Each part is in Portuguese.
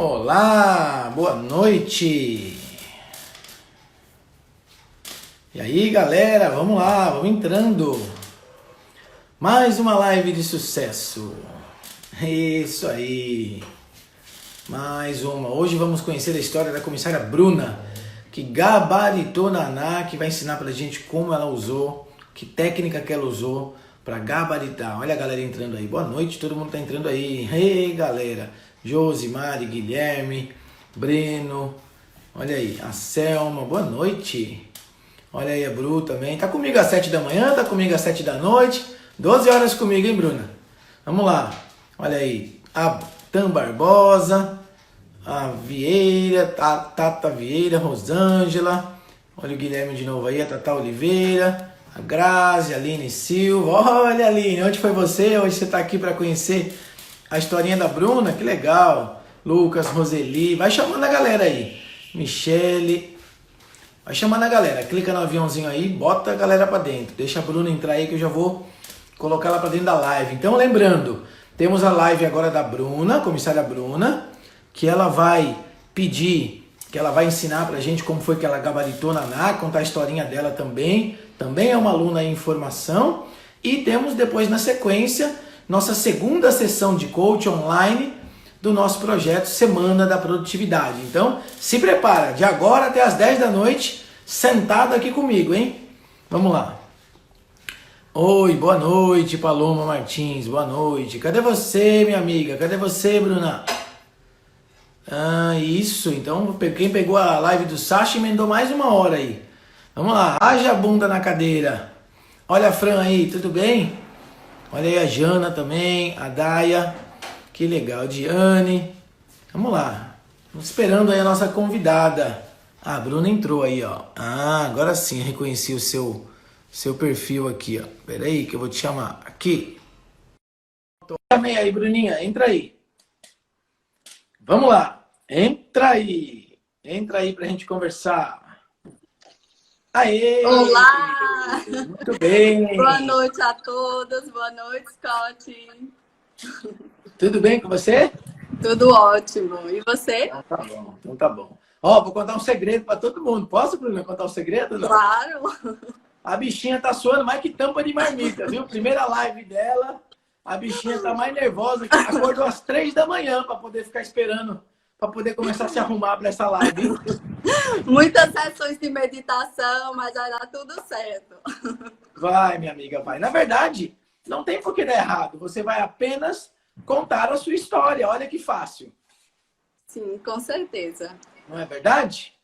Olá, boa noite. E aí, galera, vamos lá, vamos entrando. Mais uma live de sucesso. Isso aí. Mais uma. Hoje vamos conhecer a história da comissária Bruna, que gabaritou na ANAC, que vai ensinar pra gente como ela usou, que técnica que ela usou para gabaritar. Olha a galera entrando aí. Boa noite, todo mundo tá entrando aí. Ei, galera. Josi, Mari, Guilherme, Breno. Olha aí, a Selma. Boa noite. Olha aí a Bru também. Tá comigo às 7 da manhã, tá comigo às 7 da noite. 12 horas comigo, hein, Bruna? Vamos lá. Olha aí, a Tam Barbosa, a Vieira, Tata Vieira, Rosângela. Olha o Guilherme de novo aí, a Tata Oliveira. A Grazi, a Aline Silva. Olha, Aline, onde foi você? Hoje você tá aqui para conhecer a historinha da Bruna? Que legal. Lucas, Roseli. Vai chamando a galera aí. Michele. Vai chamando a galera. Clica no aviãozinho aí, bota a galera para dentro. Deixa a Bruna entrar aí que eu já vou colocar ela para dentro da live. Então, lembrando, temos a live agora da Bruna, comissária Bruna, que ela vai pedir, que ela vai ensinar pra gente como foi que ela gabaritou na ANAC, contar a historinha dela também. Também é uma aluna em formação. E temos depois, na sequência, nossa segunda sessão de coach online do nosso projeto Semana da Produtividade. Então, se prepara, de agora até as 10 da noite, sentado aqui comigo, hein? Vamos lá. Oi, boa noite, Paloma Martins, boa noite. Cadê você, minha amiga? Cadê você, Bruna? Ah, isso. Então, quem pegou a live do Sasha emendou mais uma hora aí. Vamos lá, haja a bunda na cadeira. Olha a Fran aí, tudo bem? Olha aí a Jana também, a Daia. Que legal, Diane. Vamos lá. Estamos esperando aí a nossa convidada. Ah, a Bruna entrou aí, ó. Ah, agora sim, reconheci o seu perfil aqui, ó. Pera aí que eu vou te chamar. Aqui. Chamei aí, Bruninha. Entra aí. Vamos lá. Entra aí. Entra aí pra gente conversar. Aê! Olá! Muito bem! Boa noite a todos. Boa noite, Scott. Tudo bem com você? Tudo ótimo. E você? Então tá bom, então tá bom. Ó, vou contar um segredo pra todo mundo. Posso, Bruno, contar um segredo? Não? Claro! A bichinha tá suando mais que tampa de marmita, viu? Primeira live dela, a bichinha tá mais nervosa, que acordou às 3 da manhã pra poder ficar esperando, pra poder começar a se arrumar pra essa live, hein? Muitas sessões de meditação, mas vai dar tudo certo. Vai, minha amiga, vai. Na verdade, não tem por que dar errado. Você vai apenas contar a sua história. Olha que fácil. Sim, com certeza. Não é verdade?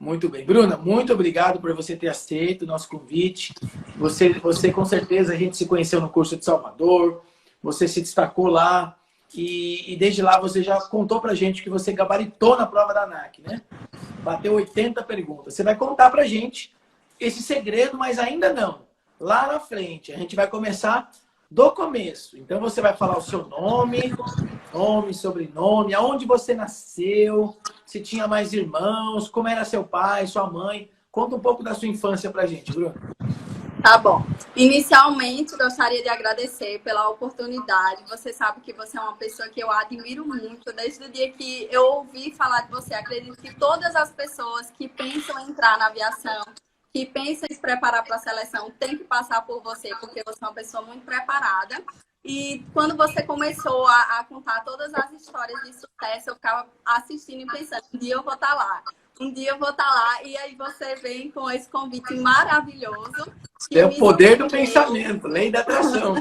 Muito bem. Bruna, muito obrigado por você ter aceito o nosso convite. Você com certeza, a gente se conheceu no curso de Salvador. Você se destacou lá. E desde lá você já contou pra gente que você gabaritou na prova da ANAC, né? Bateu 80 perguntas. Você vai contar pra gente esse segredo, mas ainda não. Lá na frente, a gente vai começar do começo. Então você vai falar o seu nome, sobrenome, aonde você nasceu, se tinha mais irmãos, como era seu pai, sua mãe. Conta um pouco da sua infância pra gente, Bruno. Tá bom. Inicialmente, gostaria de agradecer pela oportunidade. Você sabe que você é uma pessoa que eu admiro muito. Desde o dia que eu ouvi falar de você, acredito que todas as pessoas que pensam em entrar na aviação, que pensam em se preparar para a seleção, têm que passar por você, porque você é uma pessoa muito preparada. E quando você começou a contar todas as histórias de sucesso, eu ficava assistindo e pensando, um dia eu vou estar lá. Um dia eu vou estar lá. E aí você vem com esse convite maravilhoso. É o poder do pensamento, lei da atração.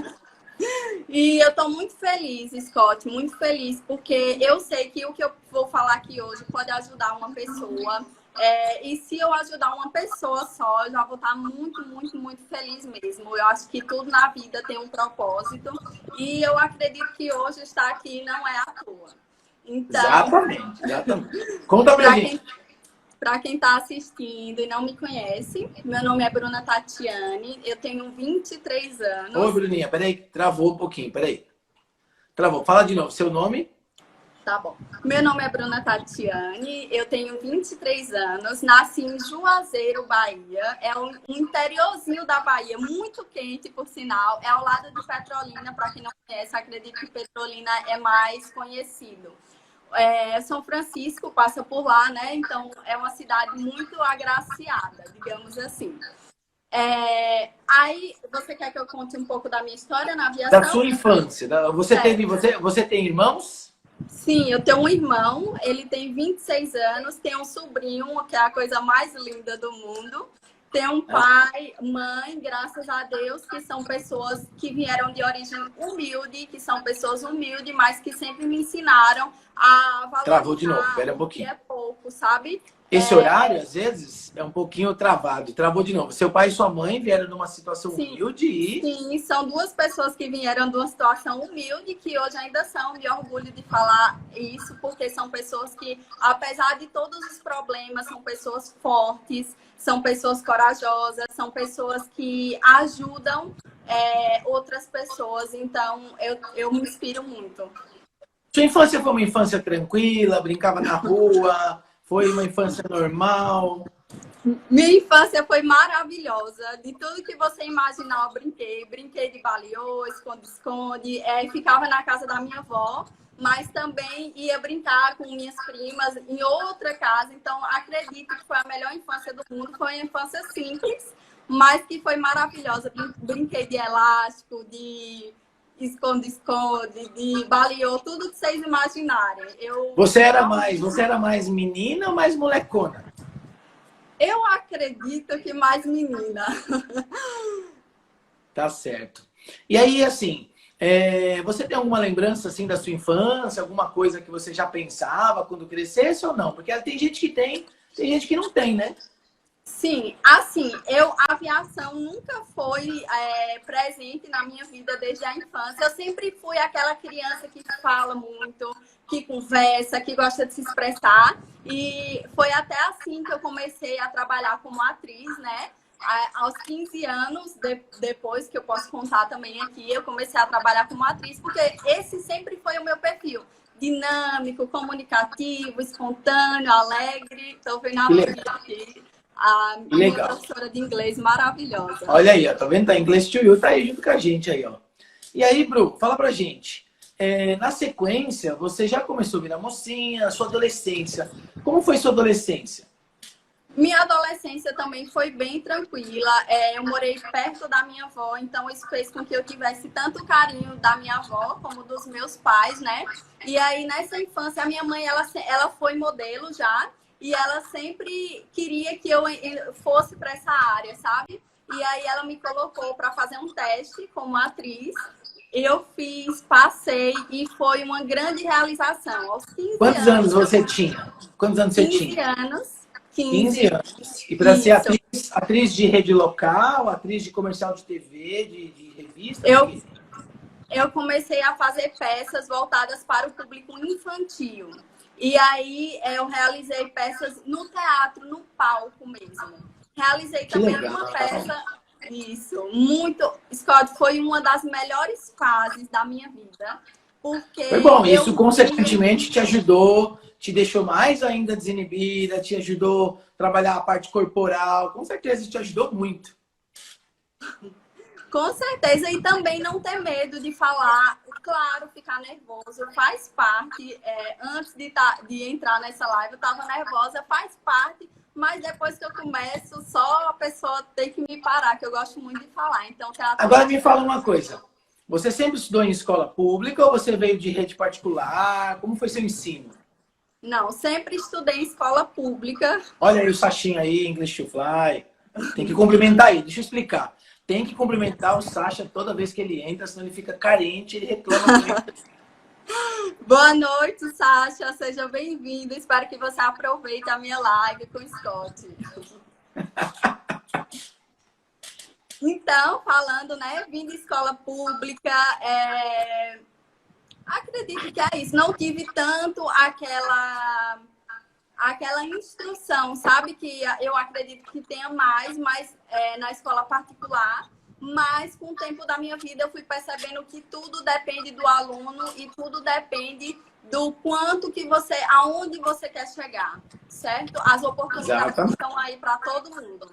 E eu estou muito feliz, Scott, muito feliz, porque eu sei que o que eu vou falar aqui hoje pode ajudar uma pessoa. E se eu ajudar uma pessoa só, eu já vou estar muito, muito, muito feliz mesmo. Eu acho que tudo na vida tem um propósito. E eu acredito que hoje estar aqui não é à toa. Então, exatamente. Conta pra gente. Para quem está assistindo e não me conhece, meu nome é Bruna Tatiane, eu tenho 23 anos. Oi, Bruninha, peraí, travou um pouquinho, peraí. Travou, fala de novo, seu nome? Tá bom. Meu nome é Bruna Tatiane, eu tenho 23 anos, nasci em Juazeiro, Bahia. É um interiorzinho da Bahia, muito quente, por sinal. É ao lado de Petrolina, para quem não conhece, acredito que Petrolina é mais conhecido. São Francisco passa por lá, né? Então é uma cidade muito agraciada, digamos assim. Aí você quer que eu conte um pouco da minha história na Da aviação? sua infância. Você tem irmãos? Sim, eu tenho um irmão, ele tem 26 anos, tem um sobrinho, que é a coisa mais linda do mundo. Tem um pai, mãe, graças a Deus, que são pessoas que vieram de origem humilde, que são pessoas humildes, mas que sempre me ensinaram a Travou de novo, valorizar espera um o que pouquinho. é pouco, sabe? Esse horário, às vezes, é um pouquinho travado. Travou de novo. Seu pai e sua mãe vieram numa situação Sim, humilde e... sim, são duas pessoas que vieram de uma situação humilde, que hoje ainda são, de orgulho de falar isso, porque são pessoas que, apesar de todos os problemas, são pessoas fortes, são pessoas corajosas, são pessoas que ajudam outras pessoas. Então, eu me inspiro muito. Sua infância foi uma infância tranquila, brincava na rua, foi uma infância normal? Minha infância foi maravilhosa. De tudo que você imaginar, eu brinquei. Brinquei de baliô, esconde-esconde. Ficava na casa da minha avó, mas também ia brincar com minhas primas em outra casa. Então, acredito que foi a melhor infância do mundo. Foi uma infância simples, mas que foi maravilhosa. Brinquei de elástico, de esconde-esconde, de baliô, tudo que vocês imaginarem. Você era mais menina ou mais molecona? Eu acredito que mais menina. Tá certo. E aí, assim, você tem alguma lembrança, assim, da sua infância? Alguma coisa que você já pensava quando crescesse ou não? Porque tem gente que tem gente que não tem, né? Sim, assim, a aviação nunca foi presente na minha vida desde a infância. Eu sempre fui aquela criança que fala muito, que conversa, que gosta de se expressar. E foi até assim que eu comecei a trabalhar como atriz, né? Aos 15 anos, depois que eu posso contar também aqui, eu comecei a trabalhar como atriz, porque esse sempre foi o meu perfil. Dinâmico, comunicativo, espontâneo, alegre. Estou vendo a Bia aqui. A minha professora de inglês maravilhosa. Olha aí, ó, tá vendo? Tá English to You, tá aí junto com a gente aí, ó. E aí, Bru, fala pra gente. Na sequência, você já começou a virar mocinha, sua adolescência. Como foi sua adolescência? Minha adolescência também foi bem tranquila. Eu morei perto da minha avó, então isso fez com que eu tivesse tanto carinho da minha avó como dos meus pais, né? E aí, nessa infância, a minha mãe, ela foi modelo já. E ela sempre queria que eu fosse para essa área, sabe? E aí ela me colocou para fazer um teste como atriz. Eu fiz, passei e foi uma grande realização. Aos 15 Quantos anos você tinha? Quantos anos você tinha? 15 anos. 15 anos. E para ser atriz de rede local, atriz de comercial de TV, de revista? Eu comecei a fazer peças voltadas para o público infantil. E aí eu realizei peças no teatro, no palco mesmo. Realizei também uma peça, muito... Scott, foi uma das melhores fases da minha vida. Porque foi bom, isso consequentemente te ajudou, te deixou mais ainda desinibida, te ajudou a trabalhar a parte corporal, com certeza te ajudou muito. Com certeza, e também não ter medo de falar, claro, ficar nervoso, faz parte. Antes de entrar nessa live, eu estava nervosa, faz parte, mas depois que eu começo, só a pessoa tem que me parar, que eu gosto muito de falar. Então, agora me fala uma coisa, você sempre estudou em escola pública ou você veio de rede particular? Como foi seu ensino? Não, sempre estudei em escola pública. Olha aí o Sachinho aí, English to Fly. Tem que cumprimentar aí, deixa eu explicar. Tem que cumprimentar o Sacha toda vez que ele entra, senão ele fica carente, ele reclama muito. Boa noite, Sacha. Seja bem-vindo. Espero que você aproveite a minha live com o Scott. Então, falando, né? Vim de escola pública, acredito que é isso. Não tive tanto aquela instrução, sabe? Que eu acredito que tenha mais, mas na escola particular. Mas com o tempo da minha vida eu fui percebendo que tudo depende do aluno e tudo depende do quanto que aonde você quer chegar, certo? As oportunidades estão aí para todo mundo.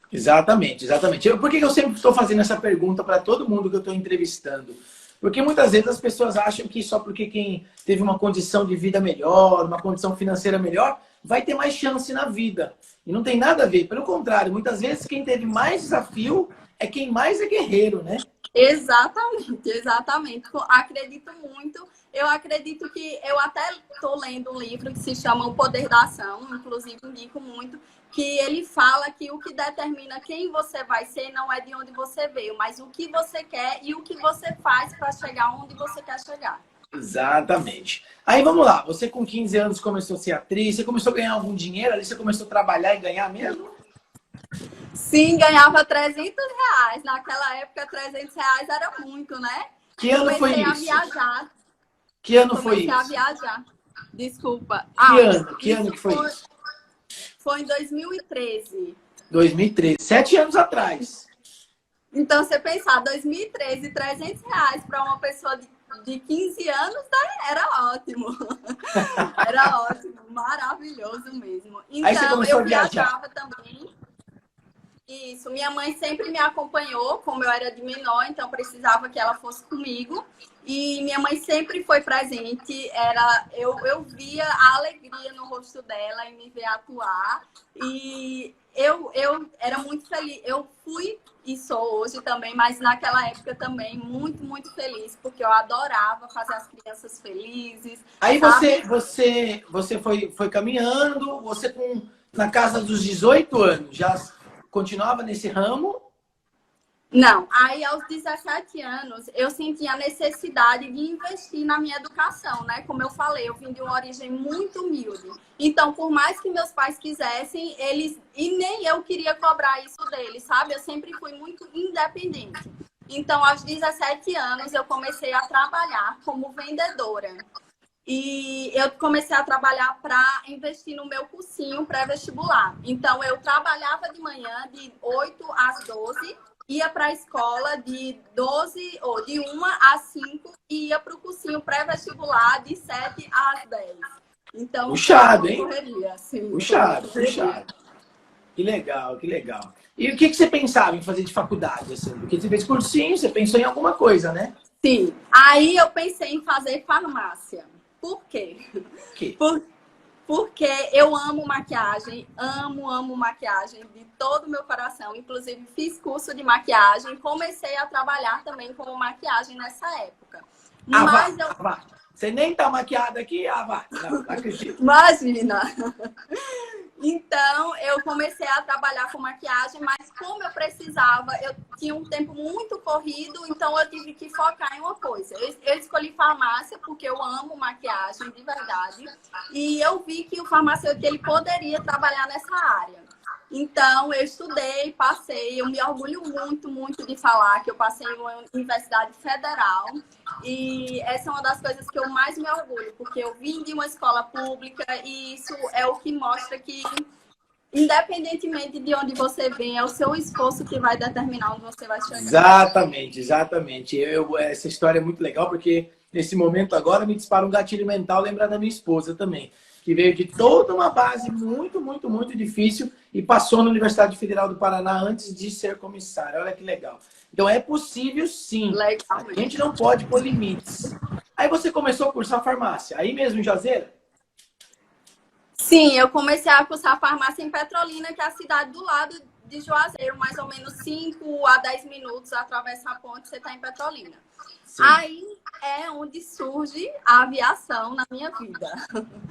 Exatamente, exatamente. Por que eu sempre estou fazendo essa pergunta para todo mundo que eu estou entrevistando? Porque muitas vezes as pessoas acham que só porque quem teve uma condição de vida melhor, uma condição financeira melhor, vai ter mais chance na vida. E não tem nada a ver. Pelo contrário, muitas vezes quem teve mais desafio é quem mais é guerreiro, né? Exatamente, exatamente. Acredito muito. Eu acredito que eu até estou lendo um livro que se chama O Poder da Ação, inclusive indico muito, que ele fala que o que determina quem você vai ser não é de onde você veio, mas o que você quer e o que você faz para chegar onde você quer chegar. Exatamente. Aí vamos lá, você com 15 anos começou a ser atriz, você começou a ganhar algum dinheiro ali, você começou a trabalhar e ganhar mesmo? Sim, ganhava R$ 300. Naquela época, R$ 300 era muito, né? Que ano foi Comecei a isso? viajar. Que ano foi Comecei a isso? viajar. Desculpa. Que ano que foi isso? Foi em 2013. 2013, 7 anos atrás. Então, você pensar, 2013, R$ 300 para uma pessoa de 15 anos, né? Era ótimo. Era ótimo, maravilhoso mesmo. Aí você Então, começou eu a viajar. viajava também. Isso, minha mãe sempre me acompanhou, como eu era de menor, então precisava que ela fosse comigo. E minha mãe sempre foi presente, eu via a alegria no rosto dela em me ver atuar. E eu era muito feliz. Eu fui e sou hoje também, mas naquela época também muito, muito feliz, porque eu adorava fazer as crianças felizes. Aí Sabe? você foi caminhando, você na casa dos 18 anos já continuava nesse ramo? Não, aí aos 17 anos eu senti a necessidade de investir na minha educação, né? Como eu falei, eu vim de uma origem muito humilde. Então, por mais que meus pais quisessem, e nem eu queria cobrar isso deles, sabe? Eu sempre fui muito independente. Então, aos 17 anos, eu comecei a trabalhar como vendedora. E eu comecei a trabalhar para investir no meu cursinho pré-vestibular. Então, eu trabalhava de manhã, de 8 às 12, ia para a escola de 12, ou de 1 às 5, e ia para o cursinho pré-vestibular de 7 às 10. Então, Puxado, hein? Correria, sim, Puxado, correria. puxado. Que legal, que legal. E o que você pensava em fazer de faculdade? Assim? Porque você fez cursinho, você pensou em alguma coisa, né? Sim. Aí eu pensei em fazer farmácia. Por quê? Que? Porque eu amo maquiagem, amo maquiagem de todo o meu coração. Inclusive, fiz curso de maquiagem, comecei a trabalhar também com maquiagem nessa época. Mas vá. Você nem tá maquiada aqui? Vá. Não acredito. Imagina! Então, eu comecei a trabalhar com maquiagem, mas como eu precisava, eu tinha um tempo muito corrido, então eu tive que focar em uma coisa. Eu escolhi farmácia porque eu amo maquiagem, de verdade, e eu vi que o farmacêutico ele poderia trabalhar nessa área. Então, eu estudei, passei, eu me orgulho muito, muito de falar que eu passei em uma universidade federal e essa é uma das coisas que eu mais me orgulho, porque eu vim de uma escola pública e isso é o que mostra que, independentemente de onde você vem, é o seu esforço que vai determinar onde você vai chegar. Exatamente, exatamente. Essa história é muito legal porque nesse momento agora me dispara um gatilho mental lembrar da minha esposa também, que veio de toda uma base muito, muito, muito difícil e passou na Universidade Federal do Paraná antes de ser comissária. Olha que legal. Então é possível sim. Legal. A gente não pode pôr limites. Aí você começou a cursar farmácia, aí mesmo em Juazeiro? Sim, eu comecei a cursar farmácia em Petrolina, que é a cidade do lado de Juazeiro, mais ou menos 5 a 10 minutos, atravessa a ponte, você está em Petrolina. Sim. Aí é onde surge a aviação na minha vida.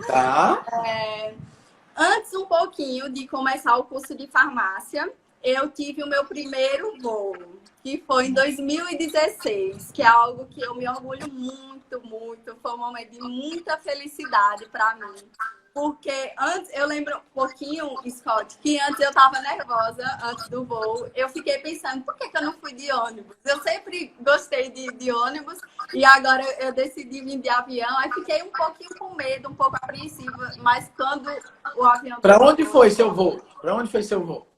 Tá. Antes um pouquinho de começar o curso de farmácia, eu tive o meu primeiro voo, que foi em 2016, que é algo que eu me orgulho muito, muito. Foi um momento de muita felicidade para mim. Porque antes, eu lembro um pouquinho, Scott, que antes eu estava nervosa, antes do voo. Eu fiquei pensando, por que eu não fui de ônibus? Eu sempre gostei de ônibus e agora eu decidi vir de avião. Aí fiquei um pouquinho com medo, um pouco apreensiva. Mas quando o avião... Para onde foi seu voo? Para onde foi seu voo?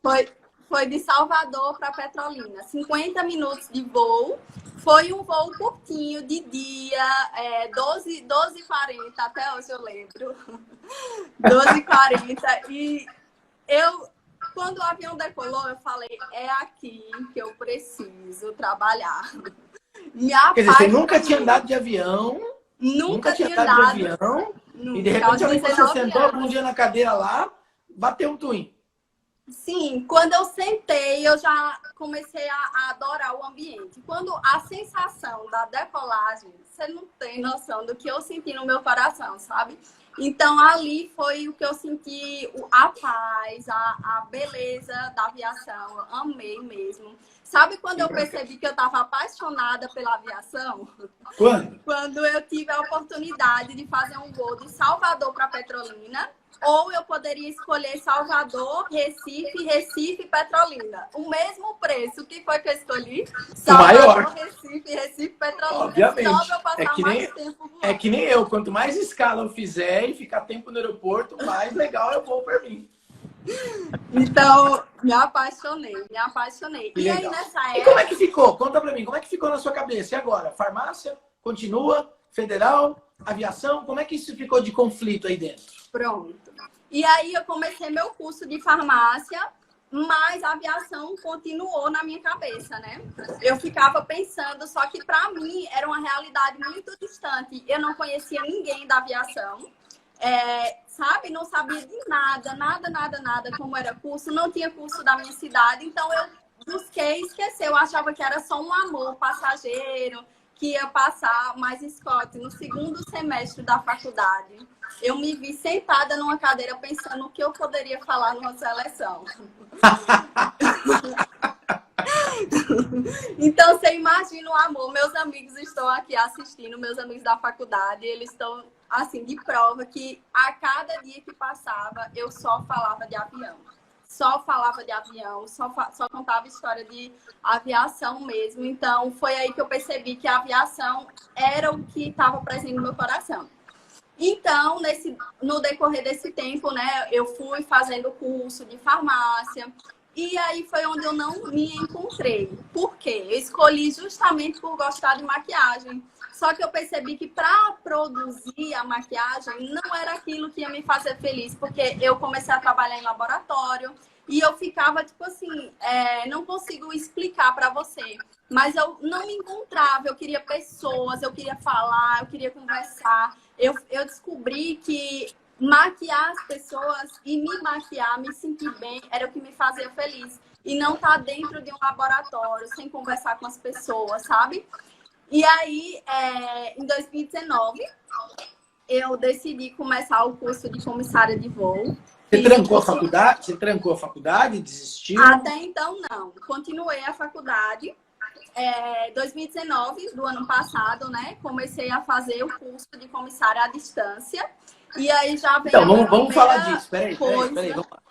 Foi de Salvador para Petrolina. 50 minutos de voo. Foi um voo curtinho, de dia, 12h40, até hoje eu lembro. 12h40. E quando o avião decolou, eu falei, é aqui que eu preciso trabalhar. Me Quer dizer, você nunca tinha apaixonei. andado de avião, nunca Nunca tinha tinha andado de andado, avião, e de nunca, aos repente alguém você 19 sentou algum anos. dia na cadeira lá, bateu um twin. Sim, quando eu sentei, eu já comecei a adorar o ambiente. Quando a sensação da decolagem, você não tem noção do que eu senti no meu coração, sabe? Então, ali foi o que eu senti, a paz, a beleza da aviação. Eu amei mesmo. Sabe quando Que eu bacana. percebi que eu estava apaixonada pela aviação? Quando? Quando eu tive a oportunidade de fazer um voo de Salvador para Petrolina, ou eu poderia escolher Salvador, Recife, Recife, Petrolina. O mesmo preço. O que foi que eu escolhi? O maior, Salvador, Recife, Recife, Petrolina. Só para obviamente. eu passar mais tempo É voando. que nem eu. Quanto mais escala eu fizer e ficar tempo no aeroporto, mais legal eu vou para mim. Então, me apaixonei, me apaixonei. Que E aí, legal. nessa E como é que época, ficou? Conta para mim. Como é que ficou na sua cabeça? E agora? Farmácia? Continua? Federal? Aviação? Como é que isso ficou de conflito aí dentro? pronto. E aí, eu comecei meu curso de farmácia, mas a aviação continuou na minha cabeça, né? Eu ficava pensando, só que para mim era uma realidade muito distante. Eu não conhecia ninguém da aviação, sabe? Não sabia de nada, nada, nada, nada como era curso. Não tinha curso da minha cidade, então eu busquei esquecer. Eu achava que era só um amor passageiro, que ia passar. Mas, Scott, no segundo semestre da faculdade, eu me vi sentada numa cadeira pensando o que eu poderia falar numa seleção. Então, você imagina o amor. Meus amigos estão aqui assistindo, meus amigos da faculdade, eles estão, assim, de prova que a cada dia que passava, eu só falava de avião. Só falava de avião, só contava história de aviação mesmo. Então, foi aí que eu percebi que a aviação era o que estava presente no meu coração. Então, no decorrer desse tempo, né, eu fui fazendo curso de farmácia. E aí foi onde eu não me encontrei. Por quê? Eu escolhi justamente por gostar de maquiagem. Só que eu percebi que para produzir a maquiagem não era aquilo que ia me fazer feliz, porque eu comecei a trabalhar em laboratório e eu ficava tipo assim, não consigo explicar para você, mas eu não me encontrava. Eu queria pessoas, eu queria falar, eu queria conversar. Eu descobri que maquiar as pessoas e me maquiar, me sentir bem, era o que me fazia feliz. E não estar dentro de um laboratório, sem conversar com as pessoas, sabe? E aí, em 2019, eu decidi começar o curso de comissária de voo. Você Fiz o trancou a curso... faculdade? Você trancou a faculdade? Desistiu? Até então, não. Continuei a faculdade. 2019, do ano passado, né? Comecei a fazer o curso de comissária à distância. E aí já vem Então, a minha vamos falar primeira disso. Peraí. coisa. Vamos lá.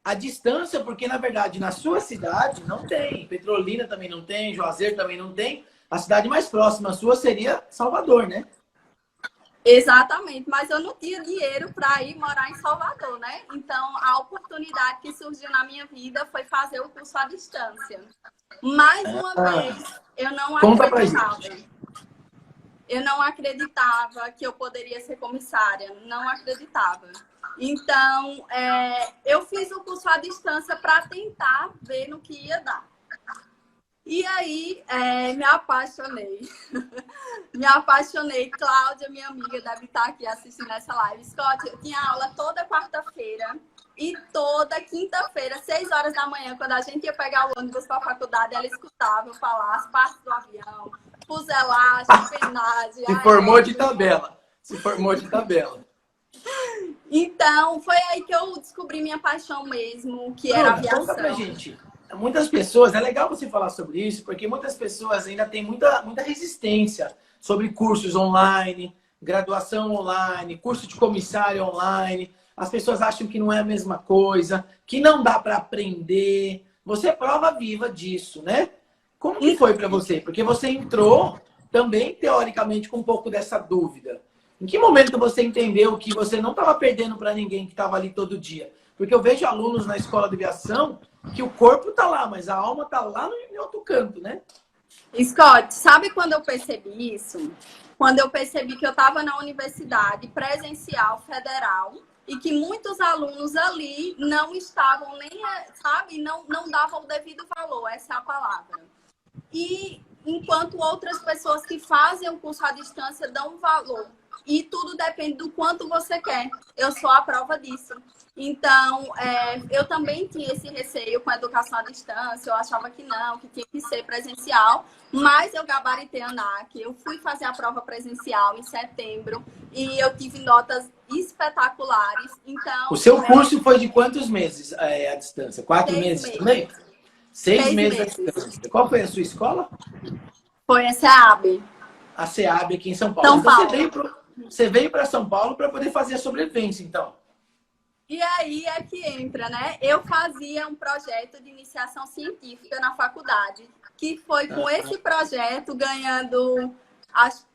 A distância, porque na verdade na sua cidade não tem. Petrolina também não tem, Juazeiro também não tem. A cidade mais próxima sua seria Salvador, né? Exatamente, mas eu não tinha dinheiro para ir morar em Salvador, né? Então, a oportunidade que surgiu na minha vida foi fazer o curso à distância. Mais uma vez, eu não Conta pra acreditava. gente. Eu não acreditava que eu poderia ser comissária, não acreditava. Então, eu fiz o curso à distância para tentar ver no que ia dar. E aí, me apaixonei. Me apaixonei. Cláudia, minha amiga, deve estar aqui assistindo essa live. Scott, eu tinha aula toda quarta-feira e toda quinta-feira, 6 horas da manhã, quando a gente ia pegar o ônibus para a faculdade, ela escutava eu falar as partes do avião, fuselagem, penagem, Se formou de aerógrafo. tabela. Se formou de tabela. Então, foi aí que eu descobri minha paixão mesmo, que era Bruna, conta pra aviação. gente. Muitas pessoas, é legal você falar sobre isso, porque muitas pessoas ainda têm muita resistência sobre cursos online, graduação online, curso de comissário online. As pessoas acham que não é a mesma coisa, que não dá para aprender. Você é prova viva disso, né? Como que foi para você? Porque você entrou também, teoricamente, com um pouco dessa dúvida. Em que momento você entendeu que você não estava perdendo para ninguém que estava ali todo dia? Porque eu vejo alunos na escola de aviação que o corpo está lá, mas a alma está lá no outro canto, né? Scott, sabe quando eu percebi isso? Quando eu percebi que eu estava na universidade presencial federal e que muitos alunos ali não estavam nem, sabe, não davam o devido valor, essa é a palavra. E enquanto outras pessoas que fazem o curso à distância dão valor. E tudo depende do quanto você quer. Eu sou a prova disso. Então, eu também tinha esse receio com a educação à distância. Eu achava que não, que tinha que ser presencial. Mas eu gabaritei a ANAC. Eu fui fazer a prova presencial em setembro. E eu tive notas espetaculares. Então, o seu curso foi de quantos meses à distância? 4 meses também? 6 meses à distância. Qual foi a sua escola? Foi a SEAB. A SEAB aqui em São Paulo. São Então, Paulo. você veio para São Paulo para poder fazer a sobrevivência, então. E aí é que entra, né? Eu fazia um projeto de iniciação científica na faculdade, que foi com esse projeto ganhando,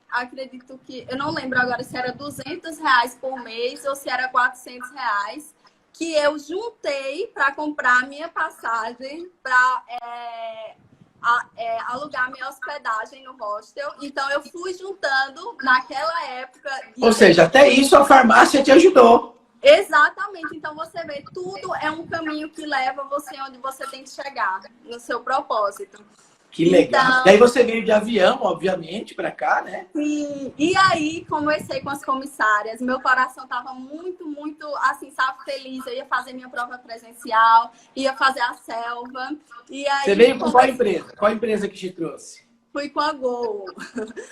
acredito que, eu não lembro agora se era R$ 200 por mês ou se era R$ 400, que eu juntei para comprar minha passagem, para alugar minha hospedagem no hostel. Então, eu fui juntando naquela época. Ou seja, até isso a farmácia te ajudou. Exatamente. Então, você vê, tudo é um caminho que leva você onde você tem que chegar, no seu propósito. Que legal. Então, Daí você veio de avião, obviamente, para cá, né? Sim. E aí, conversei com as comissárias. Meu coração estava muito, muito, assim, sabe, feliz. Eu ia fazer minha prova presencial, ia fazer a selva. E aí, você veio com qual empresa? Qual empresa que te trouxe? Fui com a Gol.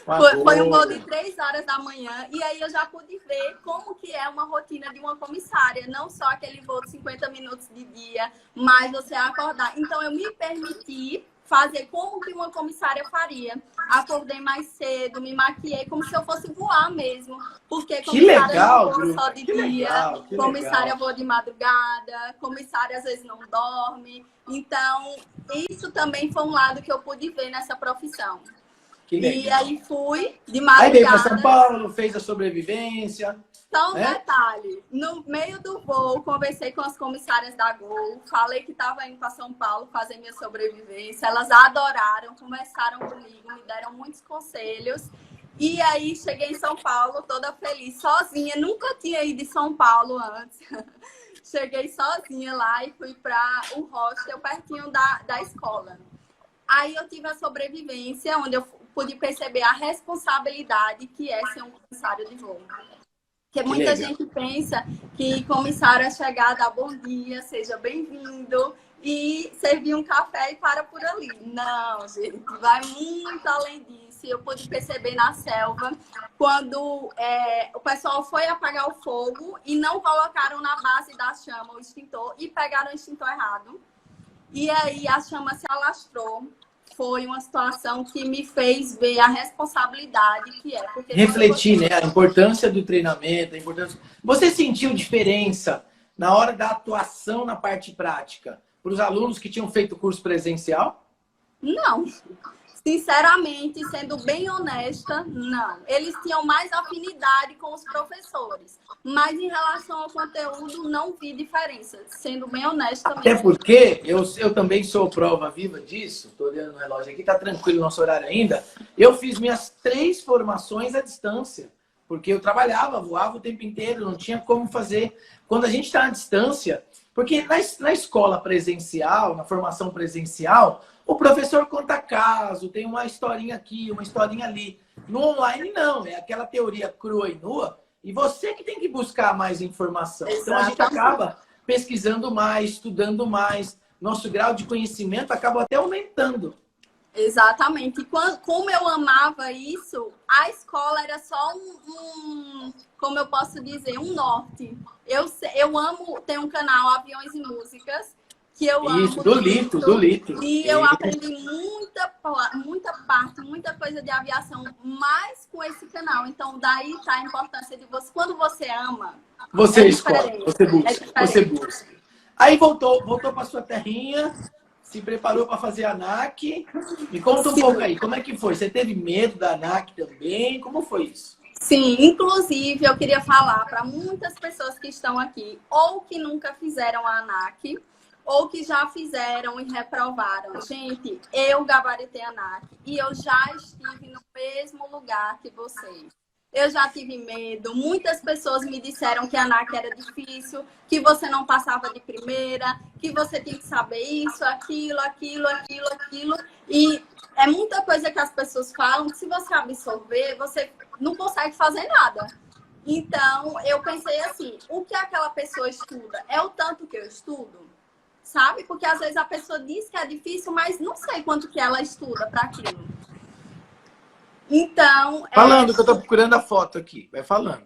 Gol. Foi um voo de 3 horas da manhã. E aí eu já pude ver como que é uma rotina de uma comissária. Não só aquele voo de 50 minutos de dia, mas você acordar. Então eu me permiti fazer como que uma comissária faria. Acordei mais cedo, me maquiei como se eu fosse voar mesmo. Porque comissária não voa só de dia, comissária voa de madrugada, comissária às vezes não dorme. Então, isso também foi um lado que eu pude ver nessa profissão. Que legal. E aí fui de madrugada. Aí veio para São Paulo, fez a sobrevivência. Só um detalhe, no meio do voo, conversei com as comissárias da Gol, falei que estava indo para São Paulo fazer minha sobrevivência, elas adoraram, conversaram comigo, me deram muitos conselhos, e aí cheguei em São Paulo toda feliz, sozinha, nunca tinha ido em São Paulo antes, cheguei sozinha lá e fui para o hostel pertinho da escola. Aí eu tive a sobrevivência, onde eu pude perceber a responsabilidade que é ser um comissário de voo. Porque muita gente pensa que comissário é chegar, dar bom dia, seja bem-vindo e servir um café e para por ali. Não, gente, vai muito além disso. Eu pude perceber na selva, quando o pessoal foi apagar o fogo e não colocaram na base da chama o extintor e pegaram o extintor errado. E aí a chama se alastrou. Foi uma situação que me fez ver a responsabilidade que é. Porque refletir, né? A importância do treinamento, a importância... Você sentiu diferença na hora da atuação na parte prática para os alunos que tinham feito o curso presencial? Não. Sinceramente, sendo bem honesta, não. Eles tinham mais afinidade com os professores. Mas em relação ao conteúdo, não vi diferença. Sendo bem honesta mesmo. Até porque eu também sou prova viva disso. Estou olhando no relógio aqui, tá tranquilo o nosso horário ainda. Eu fiz minhas 3 formações à distância. Porque eu trabalhava, voava o tempo inteiro, não tinha como fazer. Quando a gente está à distância... Porque na escola presencial, na formação presencial... O professor conta caso, tem uma historinha aqui, uma historinha ali. No online, não. É aquela teoria crua e nua. E você que tem que buscar mais informação. Exatamente. Então, a gente acaba pesquisando mais, estudando mais. Nosso grau de conhecimento acaba até aumentando. Exatamente. E como eu amava isso, a escola era só como eu posso dizer, um norte. Eu amo ter um canal Aviões e Músicas, que eu amo. Isso, do Lito. E eu aprendi muita parte, muita coisa de aviação, mais com esse canal. Então, daí tá a importância de você. Quando você ama, você escolhe, você busca. Aí voltou para sua terrinha, se preparou para fazer a ANAC. Me conta um pouco aí, como é que foi? Você teve medo da ANAC também? Como foi isso? Sim, inclusive eu queria falar para muitas pessoas que estão aqui, ou que nunca fizeram a ANAC, ou que já fizeram e reprovaram. Gente, eu gabaritei a ANAC e eu já estive no mesmo lugar que vocês. Eu já tive medo. Muitas pessoas me disseram que a ANAC era difícil, que você não passava de primeira, que você tinha que saber isso, aquilo. E é muita coisa que as pessoas falam que se você absorver, você não consegue fazer nada. Então, eu pensei assim, o que aquela pessoa estuda é o tanto que eu estudo, sabe? Porque às vezes a pessoa diz que é difícil, mas não sei quanto que ela estuda para aquilo. Então, Falando que eu tô procurando a foto aqui, vai falando.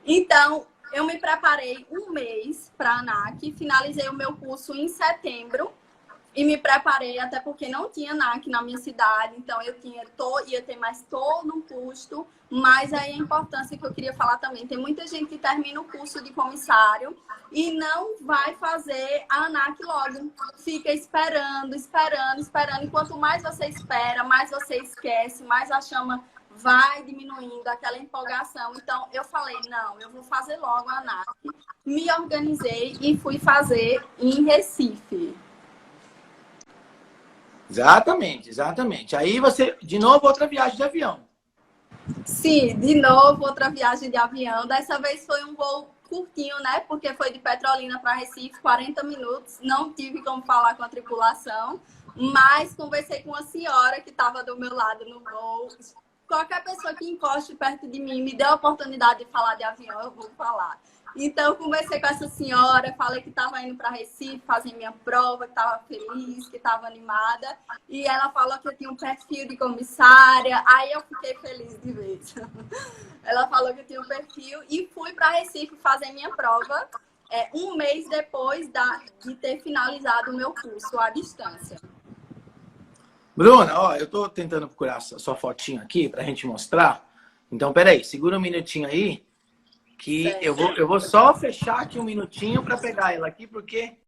Então, eu me preparei um mês para a ANAC, finalizei o meu curso em setembro e me preparei até porque não tinha ANAC na minha cidade, então eu ia ter mais todo um custo, mas aí a importância que eu queria falar também, tem muita gente que termina o curso de comissário e não vai fazer a ANAC logo, fica esperando, e quanto mais você espera, mais você esquece, mais a chama vai diminuindo, aquela empolgação. Então, eu falei, não, eu vou fazer logo a ANAC. Me organizei e fui fazer em Recife. Exatamente, exatamente. Aí você, de novo, outra viagem de avião. Sim, de novo, outra viagem de avião. Dessa vez foi um voo curtinho, né? Porque foi de Petrolina para Recife, 40 minutos. Não tive como falar com a tripulação, mas conversei com uma senhora que estava do meu lado no voo. Qualquer pessoa que encoste perto de mim me deu a oportunidade de falar de avião, eu vou falar. Então, eu conversei com essa senhora, falei que estava indo para Recife fazer minha prova, que estava feliz, que estava animada. E ela falou que eu tinha um perfil de comissária. Aí eu fiquei feliz de vez. Ela falou que eu tinha um perfil e fui para Recife fazer minha prova um mês depois de ter finalizado o meu curso à distância. Bruna, ó, eu tô tentando procurar sua fotinho aqui pra gente mostrar. Então, peraí, segura um minutinho aí, que eu vou só fechar aqui um minutinho pra pegar ela aqui, porque...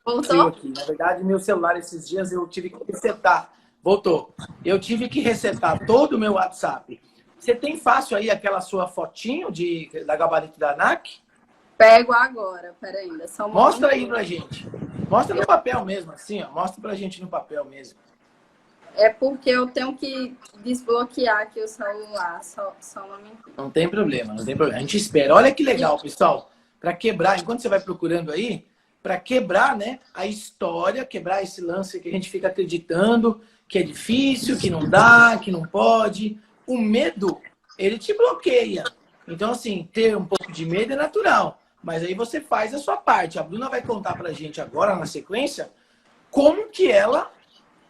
Voltou? aqui. Na verdade, meu celular esses dias eu tive que resetar. Voltou. Eu tive que resetar todo o meu WhatsApp. Você tem fácil aí aquela sua fotinho da gabarito da ANAC? Pego agora, peraí, ainda só um Mostra aí momentinho. pra gente. Mostra no papel mesmo, assim, ó. Mostra pra gente no papel mesmo. É porque eu tenho que desbloquear aqui o celular, só um momentinho. Não tem problema, não tem problema. A gente espera. Olha que legal, pessoal. Para quebrar, enquanto você vai procurando aí, para quebrar, né, a história, quebrar esse lance que a gente fica acreditando que é difícil, que não dá, que não pode. O medo, ele te bloqueia. Então, assim, ter um pouco de medo é natural. Mas aí você faz a sua parte. A Bruna vai contar pra gente agora, na sequência, como que ela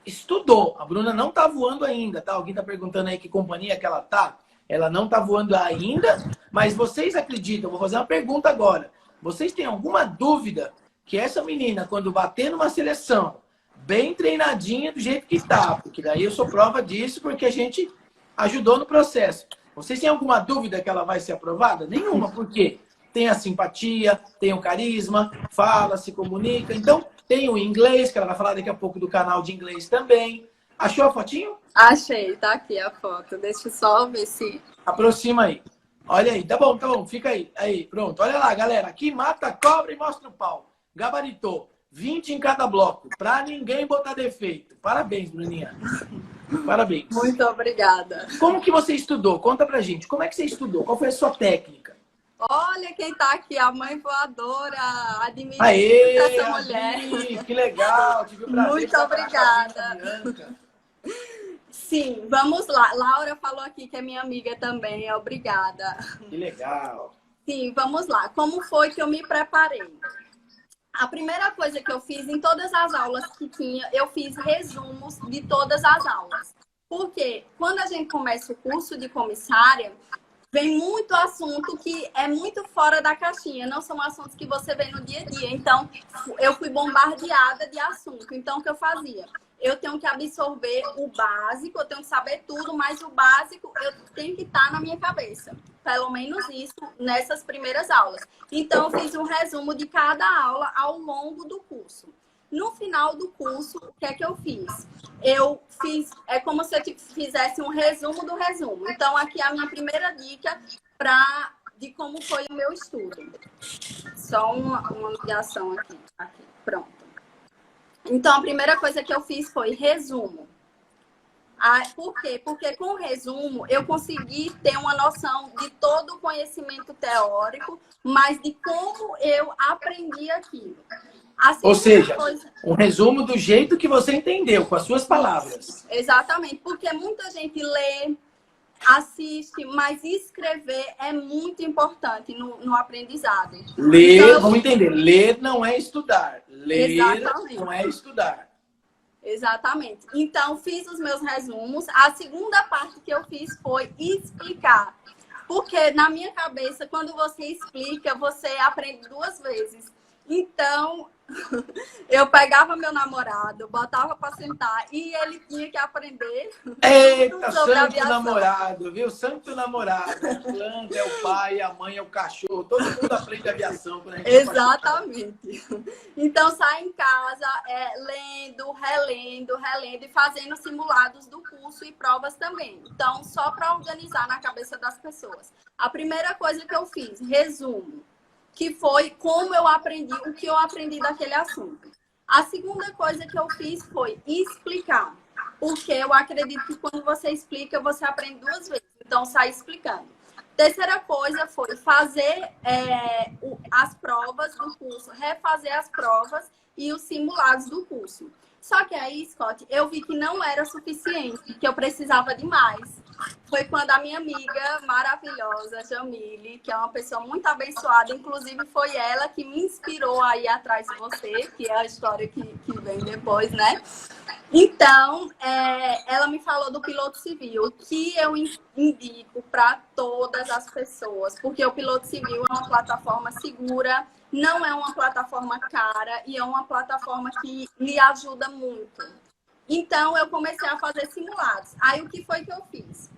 estudou. A Bruna não tá voando ainda, tá? Alguém tá perguntando aí que companhia que ela tá. Ela não tá voando ainda, mas vocês acreditam? Vou fazer uma pergunta agora. Vocês têm alguma dúvida que essa menina, quando bater numa seleção, bem treinadinha do jeito que tá, porque daí eu sou prova disso, porque a gente ajudou no processo. Vocês têm alguma dúvida que ela vai ser aprovada? Nenhuma, por quê? Tem a simpatia, tem o carisma, fala, se comunica. Então, tem o inglês, que ela vai falar daqui a pouco do canal de inglês também. Achou a fotinho? Achei, tá aqui a foto. Deixa eu só ver se... Aproxima aí. Olha aí, tá bom, fica aí. Aí, pronto. Olha lá, galera. Aqui mata, cobra e mostra o pau. Gabaritou. 20 em cada bloco, pra ninguém botar defeito. Parabéns, Bruninha. Parabéns. Muito obrigada. Como que você estudou? Conta pra gente. Como é que você estudou? Qual foi a sua técnica? Olha quem tá aqui, a mãe voadora. Admiro Aê, muito essa mulher. Adi, que legal. Tive o prazer Muito de obrigada. Sim, vamos lá. Laura falou aqui que é minha amiga também. Obrigada. Que legal. Sim, vamos lá. Como foi que eu me preparei? A primeira coisa que eu fiz em todas as aulas que tinha, eu fiz resumos de todas as aulas. Porque quando a gente começa o curso de comissária, vem muito assunto que é muito fora da caixinha, não são assuntos que você vê no dia a dia. Então, eu fui bombardeada de assunto. Então, o que eu fazia? Eu tenho que absorver o básico, eu tenho que saber tudo, mas o básico eu tenho que estar na minha cabeça. Pelo menos isso nessas primeiras aulas. Então, eu fiz um resumo de cada aula ao longo do curso. No final do curso, o que é que eu fiz? Eu fiz, é como se eu fizesse um resumo do resumo. Então, aqui é a minha primeira dica para de como foi o meu estudo. Só uma ligação aqui. Pronto. Então, a primeira coisa que eu fiz foi resumo. Por quê? Porque com o resumo eu consegui ter uma noção de todo o conhecimento teórico, mas de como eu aprendi aquilo. Ou seja, um resumo do jeito que você entendeu, com as suas palavras. Exatamente, porque muita gente lê, assiste, mas escrever é muito importante no aprendizado. Ler, então, vamos entender, ler não é estudar. Ler exatamente. Não é estudar. Exatamente. Então, fiz os meus resumos. A segunda parte que eu fiz foi explicar. Porque na minha cabeça, quando você explica, você aprende 2 vezes. Então, eu pegava meu namorado, botava para sentar e ele tinha que aprender. Eita, santo namorado, viu? Santo namorado. A planta é o pai, a mãe é o cachorro. Todo mundo aprende aviação quando a gente exatamente. Então, sai em casa lendo, relendo e fazendo simulados do curso e provas também. Então, só para organizar na cabeça das pessoas. A primeira coisa que eu fiz, resumo, que foi como eu aprendi, o que eu aprendi daquele assunto. A segunda coisa que eu fiz foi explicar, porque eu acredito que quando você explica, você aprende 2 vezes, então sai explicando. Terceira coisa foi fazer as provas do curso, refazer as provas e os simulados do curso. Só que aí, Scott, eu vi que não era suficiente, que eu precisava de mais. Foi quando a minha amiga maravilhosa, Jamile, que é uma pessoa muito abençoada, inclusive foi ela que me inspirou a ir atrás de você, que é a história que vem depois, né? Então, ela me falou do Piloto Civil, que eu indico para todas as pessoas, porque o Piloto Civil é uma plataforma segura, não é uma plataforma cara e é uma plataforma que lhe ajuda muito. Então, eu comecei a fazer simulados. Aí, o que foi que eu fiz?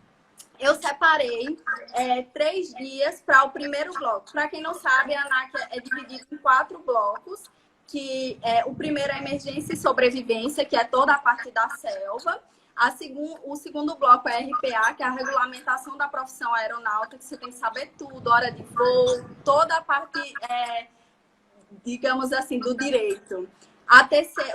Eu separei 3 dias para o primeiro bloco. Para quem não sabe, a ANAC é dividida em 4 blocos, que o primeiro é emergência e sobrevivência, que é toda a parte da selva. O segundo bloco é RPA, que é a regulamentação da profissão aeronáutica, que você tem que saber tudo, hora de voo, toda a parte, digamos assim, do direito.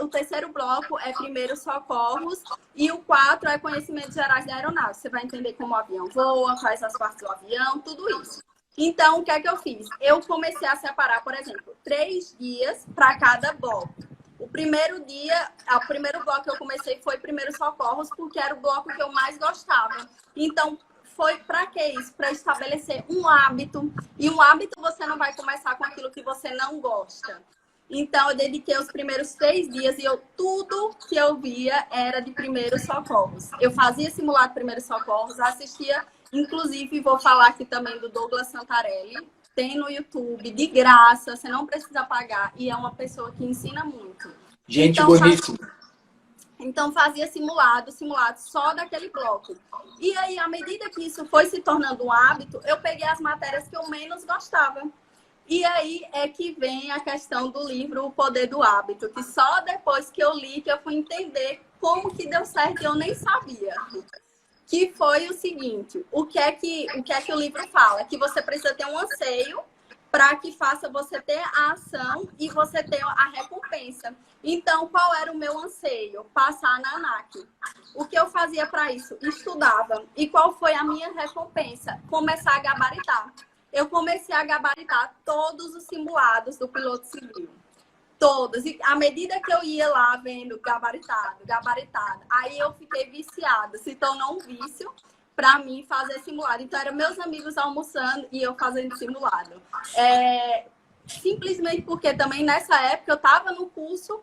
O terceiro bloco é primeiros socorros e o 4 é conhecimentos gerais da aeronáutica. Você vai entender como o avião voa, quais as partes do avião, tudo isso. Então, o que é que eu fiz? Eu comecei a separar, por exemplo, 3 dias para cada bloco. O primeiro bloco que eu comecei foi primeiros socorros, porque era o bloco que eu mais gostava. Então, foi para que isso? Para estabelecer um hábito. E um hábito você não vai começar com aquilo que você não gosta. Então, eu dediquei os primeiros 3 dias e tudo que eu via era de primeiros socorros. Eu fazia simulado de primeiros socorros, assistia, inclusive, vou falar aqui também do Douglas Santarelli. Tem no YouTube, de graça, você não precisa pagar. E é uma pessoa que ensina muito. Gente boníssima. Então, fazia simulado só daquele bloco. E aí, à medida que isso foi se tornando um hábito, eu peguei as matérias que eu menos gostava. E aí é que vem a questão do livro O Poder do Hábito, que só depois que eu li que eu fui entender como que deu certo e eu nem sabia. Que foi o seguinte, o que é que o livro fala? Que você precisa ter um anseio para que faça você ter a ação e você ter a recompensa. Então, qual era o meu anseio? Passar na ANAC. O que eu fazia para isso? Estudava. E qual foi a minha recompensa? Começar a gabaritar. Eu comecei a gabaritar todos os simulados do Piloto Civil. Todos. E à medida que eu ia lá vendo gabaritado, aí eu fiquei viciada. Se tornou um vício para mim fazer simulado. Então, eram meus amigos almoçando e eu fazendo simulado. Simplesmente porque também nessa época eu estava no curso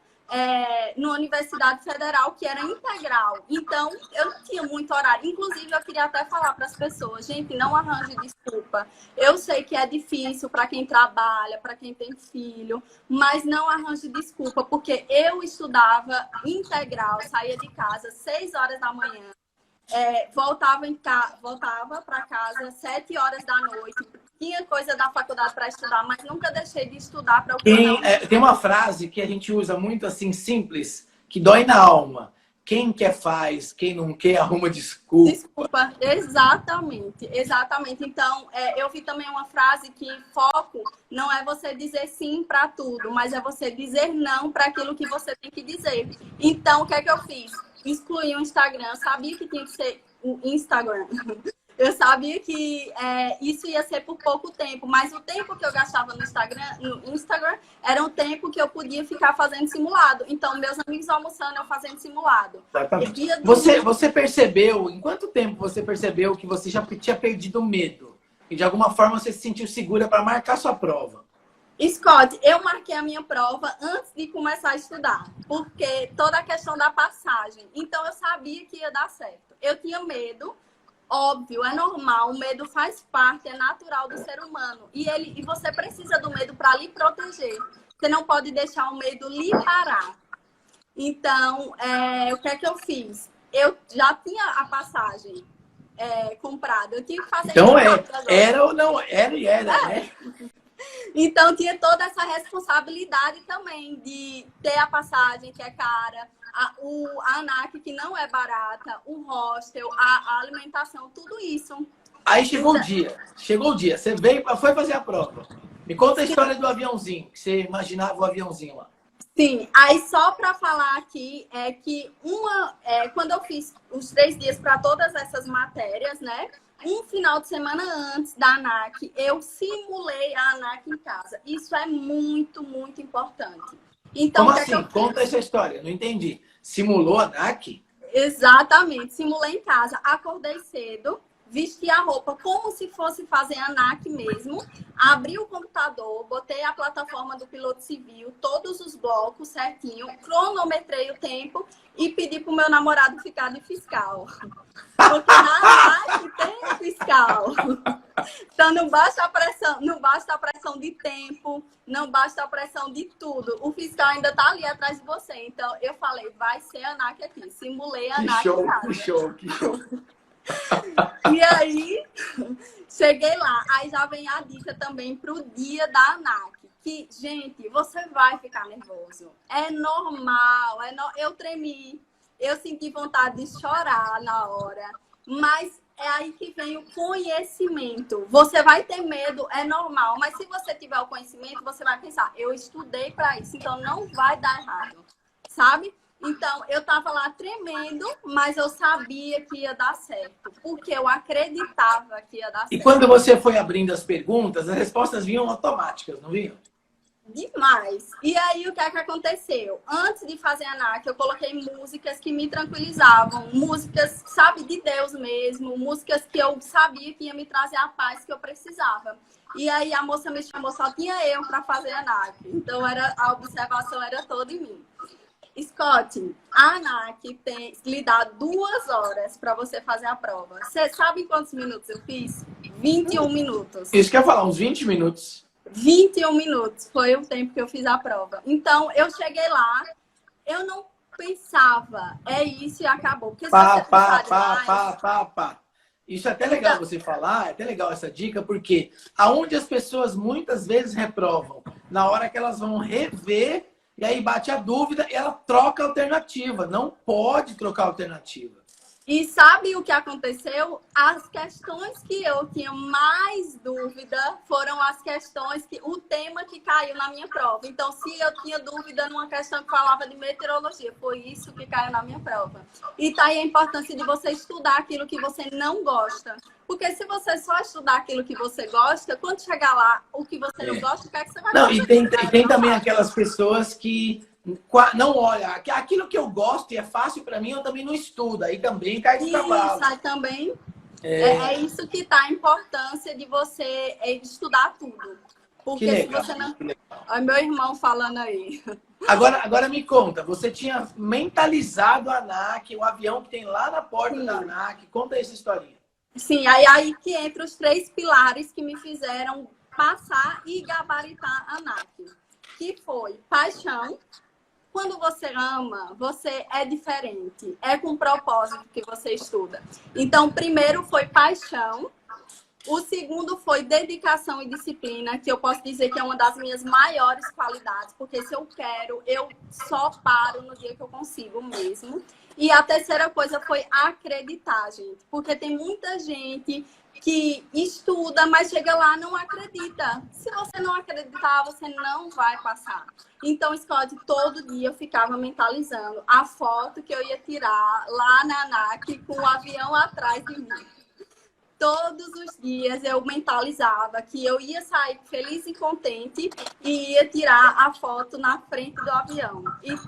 na Universidade Federal, que era integral. Então, eu não tinha muito horário. Inclusive, eu queria até falar para as pessoas, gente, não arranje desculpa. Eu sei que é difícil para quem trabalha, para quem tem filho, mas não arranje desculpa, porque eu estudava integral, saía de casa às 6 horas da manhã, voltava para casa às 7 horas da noite. Tinha coisa da faculdade para estudar, mas nunca deixei de estudar para o Tem uma frase que a gente usa muito assim, simples, que dói na alma. quem quer faz, quem não quer arruma desculpa. Desculpa, exatamente, exatamente. Então, eu vi também uma frase que foco não é você dizer sim para tudo, mas é você dizer não para aquilo que você tem que dizer. Então, o que é que eu fiz? Excluí o Instagram, sabia que tinha que ser o Instagram. Eu sabia que isso ia ser por pouco tempo, mas o tempo que eu gastava no Instagram era um tempo que eu podia ficar fazendo simulado. Então, meus amigos almoçando, eu fazendo simulado. Exatamente. Do... Você percebeu, em quanto tempo você percebeu que você já tinha perdido o medo? E de alguma forma você se sentiu segura para marcar sua prova? Scott, eu marquei a minha prova antes de começar a estudar, porque toda a questão da passagem. Então, eu sabia que ia dar certo. Eu tinha medo. Óbvio, é normal, o medo faz parte, é natural do ser humano. E você precisa do medo para lhe proteger. Você não pode deixar o medo lhe parar. Então, o que é que eu fiz? Eu já tinha a passagem comprada. Eu tinha que fazer então, isso. Era ou não? Era e era, né? Então, tinha toda essa responsabilidade também de ter a passagem, que é cara, a ANAC, que não é barata, o hostel, a alimentação, tudo isso. Aí chegou o dia. Você foi fazer a prova. Me conta a história do aviãozinho, que você imaginava o aviãozinho lá. Sim, aí só para falar aqui é que quando eu fiz os 3 dias para todas essas matérias, né? Um final de semana antes da ANAC, eu simulei a ANAC em casa. Isso é muito, muito importante. Então, como assim? Conta essa história, não entendi. Simulou a ANAC? Exatamente, simulei em casa. Acordei cedo, vesti a roupa como se fosse fazer ANAC mesmo, abri o computador, botei a plataforma do piloto civil, todos os blocos certinho, cronometrei o tempo e pedi pro meu namorado ficar de fiscal. Porque na ANAC tem fiscal. Então não basta a pressão de tempo, não basta a pressão de tudo. O fiscal ainda tá ali atrás de você. Então eu falei, vai ser ANAC aqui. Simulei a ANAC. Que show. E aí, cheguei lá. Aí já vem a dica também pro dia da ANAC. Que, gente, você vai ficar nervoso. É normal. Eu tremi. Eu senti vontade de chorar na hora. Mas é aí que vem o conhecimento. Você vai ter medo, é normal. Mas se você tiver o conhecimento, você vai pensar, eu estudei para isso, então não vai dar errado. Sabe? Então, eu tava lá tremendo, mas eu sabia que ia dar certo. Porque eu acreditava que ia dar certo. E quando você foi abrindo as perguntas, as respostas vinham automáticas, não vinham? Demais. E aí, o que é que aconteceu? Antes de fazer a ANAC, eu coloquei músicas que me tranquilizavam. Músicas, sabe, de Deus mesmo. Músicas que eu sabia que ia me trazer a paz que eu precisava. E aí, a moça me chamou, só tinha eu para fazer a ANAC. Então, a observação era toda em mim. Scott, a ANAC lhe dá 2 horas para você fazer a prova. Você sabe quantos minutos eu fiz? 21 minutos. Isso que eu ia falar, uns 20 minutos. 21 minutos foi o tempo que eu fiz a prova. Então, eu cheguei lá, eu não pensava, é isso e acabou. Porque Isso é até legal você falar, é até legal essa dica, porque aonde as pessoas muitas vezes reprovam, na hora que elas vão rever, e aí bate a dúvida e ela troca a alternativa. Não pode trocar a alternativa. E sabe o que aconteceu? As questões que eu tinha mais dúvida foram as questões o tema que caiu na minha prova. Então, se eu tinha dúvida numa questão que falava de meteorologia, foi isso que caiu na minha prova. E tá aí a importância de você estudar aquilo que você não gosta. Porque se você só estudar aquilo que você gosta, quando chegar lá, o que você não gosta, o que é que você vai fazer? E tem também aquelas pessoas que não olha, aquilo que eu gosto e é fácil para mim, eu também não estudo. Aí também cai de trabalho. Isso, aí também é isso que tá a importância de você estudar tudo. Porque legal, se você não... Olha meu irmão falando aí. Agora me conta, você tinha mentalizado a ANAC, o avião que tem lá na porta da ANAC. Conta essa historinha. Sim, aí que entra os 3 pilares que me fizeram passar e gabaritar a ANAC. Que foi paixão. Quando você ama, você é diferente. É com propósito que você estuda. Então, primeiro foi paixão. O segundo foi dedicação e disciplina, que eu posso dizer que é uma das minhas maiores qualidades, porque se eu quero, eu só paro no dia que eu consigo mesmo. E a terceira coisa foi acreditar, gente, porque tem muita gente que estuda, mas chega lá e não acredita. Se você não acreditar, você não vai passar. Então, Scott, todo dia eu ficava mentalizando a foto que eu ia tirar lá na ANAC com o avião atrás de mim. Todos os dias eu mentalizava que eu ia sair feliz e contente e ia tirar a foto na frente do avião.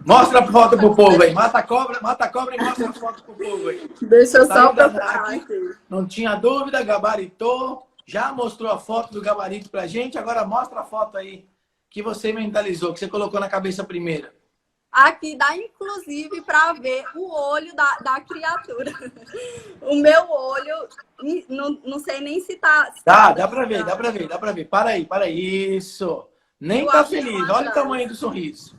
Mostra a foto pro povo aí. Mata a cobra e mostra a foto pro povo aí. Deixa eu só procurar aqui. Não tinha dúvida, gabaritou. Já mostrou a foto do gabarito pra gente. Agora mostra a foto aí que você mentalizou, que você colocou na cabeça primeiro. Aqui dá, inclusive, para ver o olho da criatura. O meu olho, não sei nem se tá... Dá pra ver, dá pra ver. Para aí. Isso. Nem tá feliz. Olha o tamanho do sorriso.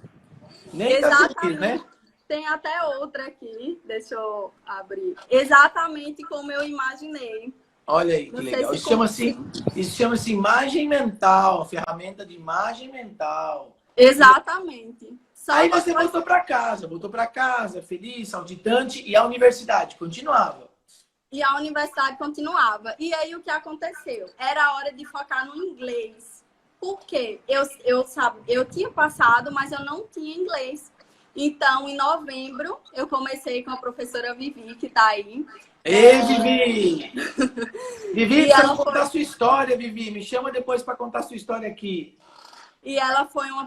Nem tá feliz, né? Tem até outra aqui. Deixa eu abrir. Exatamente como eu imaginei. Olha aí, que legal. Isso chama-se imagem mental. A ferramenta de imagem mental. Exatamente. Aí você voltou para casa, feliz, saltitante, e a universidade continuava. E a universidade continuava. E aí o que aconteceu? Era a hora de focar no inglês. Por quê? Eu tinha passado, mas eu não tinha inglês. Então, em novembro, eu comecei com a professora Vivi, que está aí. Ei, Vivi! Vivi, precisa contar sua história, Vivi. Me chama depois para contar sua história aqui. E ela foi uma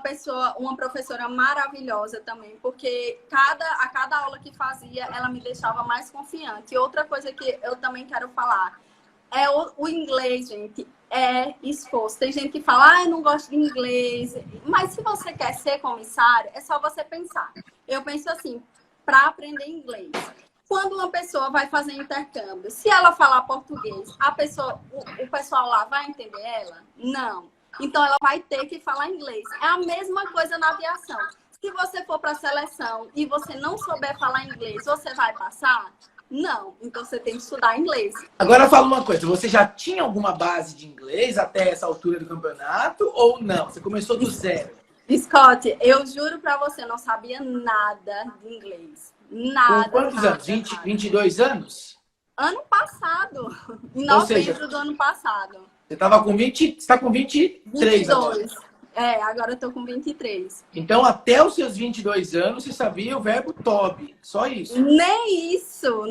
professora maravilhosa também, porque a cada aula que fazia, ela me deixava mais confiante. E outra coisa que eu também quero falar é o inglês, gente, é esforço. Tem gente que fala, eu não gosto de inglês. Mas se você quer ser comissário, é só você pensar. Eu penso assim, para aprender inglês. Quando uma pessoa vai fazer intercâmbio, se ela falar português, o pessoal lá vai entender ela? Não. Então, ela vai ter que falar inglês. É a mesma coisa na aviação. Se você for para a seleção e você não souber falar inglês, você vai passar? Não. Então, você tem que estudar inglês. Agora, fala uma coisa. Você já tinha alguma base de inglês até essa altura do campeonato ou não? Você começou do zero? Scott, eu juro para você, eu não sabia nada de inglês. Nada. Com quantos anos? 22 anos? Ano passado. Em novembro do ano passado. Você estava com 20, você está com 23 22. Agora. Agora eu estou com 23. Então, até os seus 22 anos, você sabia o verbo TOB. Só isso. Nem isso.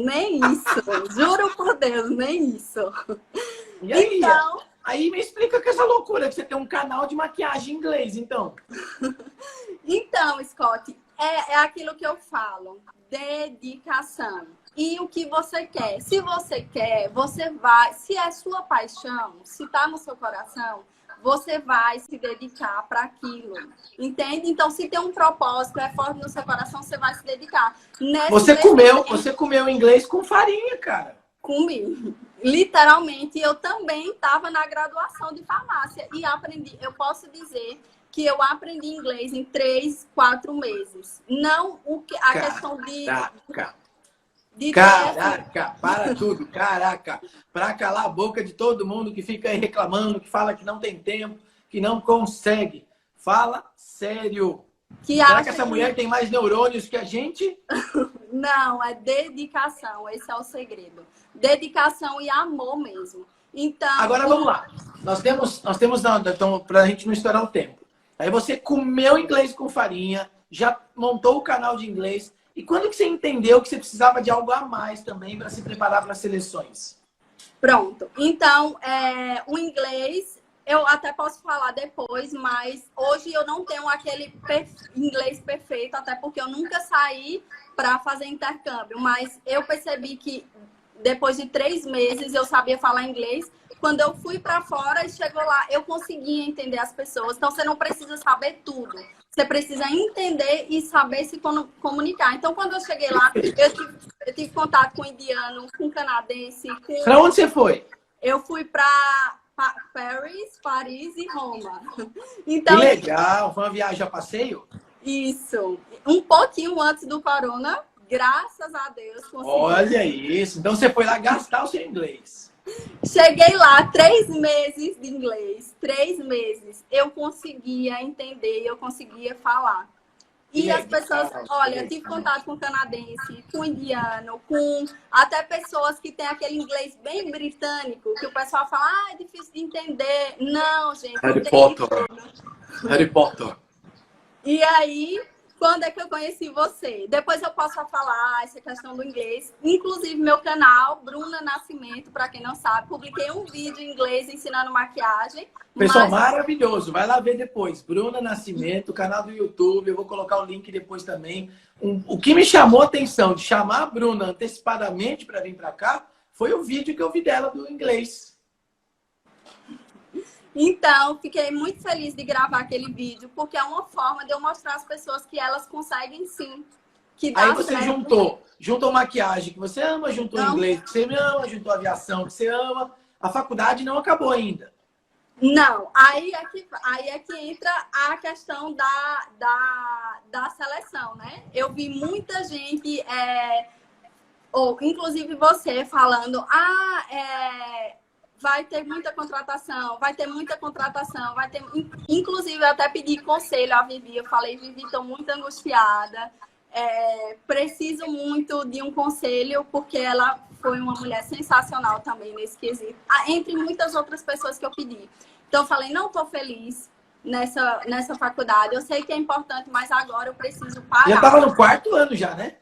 Juro por Deus, nem isso. E aí? Então... Aí me explica que essa loucura que você tem um canal de maquiagem em inglês, então. Então, Scott, é aquilo que eu falo. Dedicação. E o que você quer. Se você quer, você vai... Se é sua paixão, se está no seu coração, você vai se dedicar para aquilo. Entende? Então, se tem um propósito, é forte no seu coração, você vai se dedicar. Você comeu inglês com farinha, cara. Comi. Literalmente, eu também estava na graduação de farmácia e aprendi. Eu posso dizer que eu aprendi inglês em 3, 4 meses. Não questão de... Caraca, para tudo, caraca. Para calar a boca de todo mundo que fica aí reclamando, que fala que não tem tempo, que não consegue. Fala sério. Será que essa mulher tem mais neurônios que a gente? Não, é dedicação. Esse é o segredo. Dedicação e amor mesmo. Então. Agora vamos lá. Nós temos então, para a gente não estourar o tempo. Aí você comeu inglês com farinha, já montou o canal de inglês. E quando que você entendeu que você precisava de algo a mais também para se preparar para as seleções? Pronto. Então, o inglês, eu até posso falar depois, mas hoje eu não tenho aquele inglês perfeito, até porque eu nunca saí para fazer intercâmbio. Mas eu percebi que depois de 3 meses eu sabia falar inglês. Quando eu fui para fora e chegou lá, eu conseguia entender as pessoas. Então, você não precisa saber tudo. Você precisa entender e saber se comunicar. Então, quando eu cheguei lá, eu tive contato com indiano, com canadense. Para onde você foi? Eu fui para Paris e Roma. Então, que legal! Foi uma viagem a passeio? Isso. Um pouquinho antes do corona, graças a Deus. Olha isso. Então, você foi lá gastar o seu inglês. Cheguei lá, 3 meses de inglês, 3 meses. Eu conseguia entender, eu conseguia falar. Que E as legal, pessoas, olha, que tive legal. contato com canadense, com indiano, com até pessoas que têm aquele inglês bem britânico, que o pessoal fala, ah, é difícil de entender. Não, gente, não Harry tem Potter. Harry Potter. E aí, quando é que eu conheci você? Depois eu posso falar essa questão do inglês. Inclusive, meu canal, Bruna Nascimento, para quem não sabe, publiquei um vídeo em inglês ensinando maquiagem. Pessoal, Mas maravilhoso. Vai lá ver depois. Bruna Nascimento, canal do YouTube. Eu vou colocar o link depois também. O que me chamou a atenção de chamar a Bruna antecipadamente para vir para cá foi o vídeo que eu vi dela do inglês. então, fiquei muito feliz de gravar aquele vídeo, porque é uma forma de eu mostrar às pessoas que elas conseguem sim. Que dá Aí você certo. juntou maquiagem que você ama, juntou Não, inglês que você ama, juntou aviação que você ama. A faculdade não acabou ainda. não. Aí é que entra a questão da seleção, né? Eu vi muita gente, ou inclusive você falando, vai ter muita contratação, vai ter muita contratação, vai ter. Inclusive, eu até pedi conselho à Vivi. Eu falei, Vivi, estou muito angustiada. Preciso muito de um conselho, porque ela foi uma mulher sensacional também nesse quesito, entre muitas outras pessoas que eu pedi. Então, eu falei, não estou feliz nessa faculdade. Eu sei que é importante, mas agora eu preciso Já parar. estava no 4º ano já, né?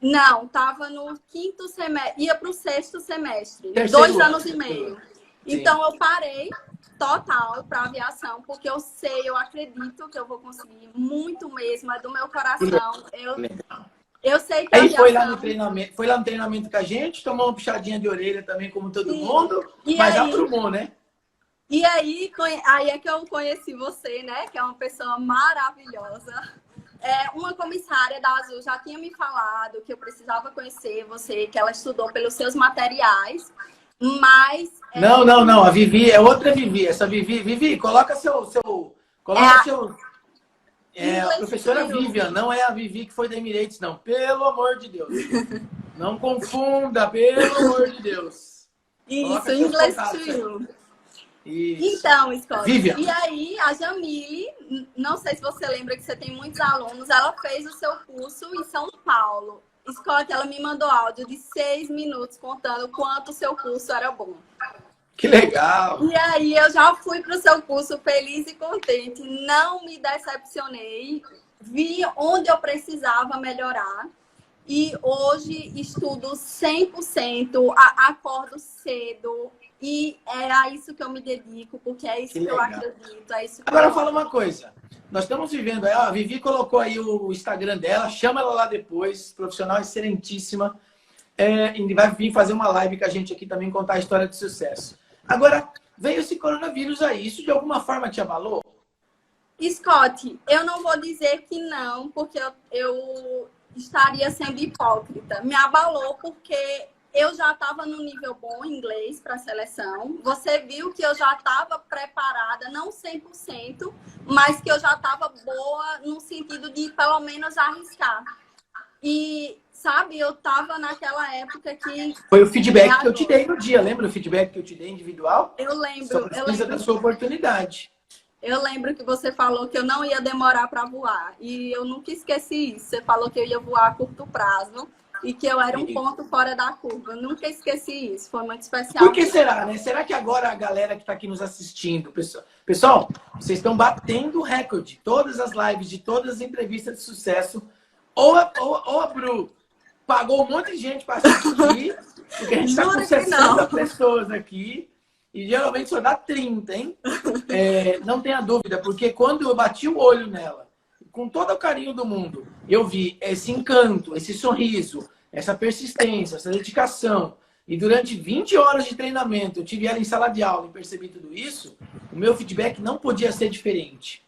Não, estava no 5º semestre, ia para o 6º semestre, Terceiro 2 ano, anos e terceiro meio. ano. Então, eu parei total para aviação, porque eu sei, eu acredito que eu vou conseguir muito mesmo, é do meu coração. Eu sei que a Aí foi lá no aviação... treinamento com a gente, tomou uma puxadinha de orelha também, como todo Sim. mundo, E mas aí, aprumou, né? e aí é que eu conheci você, né? Que é uma pessoa maravilhosa. Uma comissária da Azul já tinha me falado que eu precisava conhecer você, que ela estudou pelos seus materiais, mas... Não. A Vivi é outra Vivi. Essa Vivi, coloca coloca seu... a professora Vivian, não é a Vivi que foi da Emirates, não. Pelo amor de Deus. Não confunda, pelo amor de Deus. Isso, inglês to you. Isso. Então, Scott, Vivian. E aí a Jamile, não sei se você lembra que você tem muitos alunos, ela fez o seu curso em São Paulo. Scott, ela me mandou áudio de 6 minutos contando quanto o seu curso era bom. Que legal. E aí eu já fui para o seu curso feliz e contente, não me decepcionei, vi onde eu precisava melhorar. E hoje estudo 100%, acordo cedo e é a isso que eu me dedico, porque é isso que eu acredito, é isso que Agora eu fala uma coisa. Nós estamos vivendo, a Vivi colocou aí o Instagram dela, chama ela lá depois, profissional excelentíssima, e vai vir fazer uma live com a gente aqui também, contar a história de sucesso. Agora, veio esse coronavírus aí, isso de alguma forma te abalou? Scott, eu não vou dizer que não, porque eu estaria sendo hipócrita. Me abalou porque eu já estava no nível bom em inglês para a seleção. Você viu que eu já estava preparada, não 100%, mas que eu já estava boa no sentido de pelo menos arriscar. E, sabe, eu estava naquela época que... Foi o feedback que eu te dei no dia, lembra o feedback que eu te dei individual? Eu lembro. Só precisa da sua oportunidade. Eu lembro que você falou que eu não ia demorar para voar. E eu nunca esqueci isso. Você falou que eu ia voar a curto prazo e que eu era um ponto fora da curva. Eu nunca esqueci isso. Foi muito especial. Por que será, né? Será que agora a galera que está aqui nos assistindo, pessoal, vocês estão batendo recorde. Todas as lives de todas as entrevistas de sucesso. Ou a Bru pagou um monte de gente para assistir, porque a gente está com 60 pessoas aqui. E geralmente só dá 30, hein? Não tenha dúvida, porque quando eu bati o olho nela, com todo o carinho do mundo, eu vi esse encanto, esse sorriso, essa persistência, essa dedicação. E durante 20 horas de treinamento, eu tive ela em sala de aula e percebi tudo isso, o meu feedback não podia ser diferente.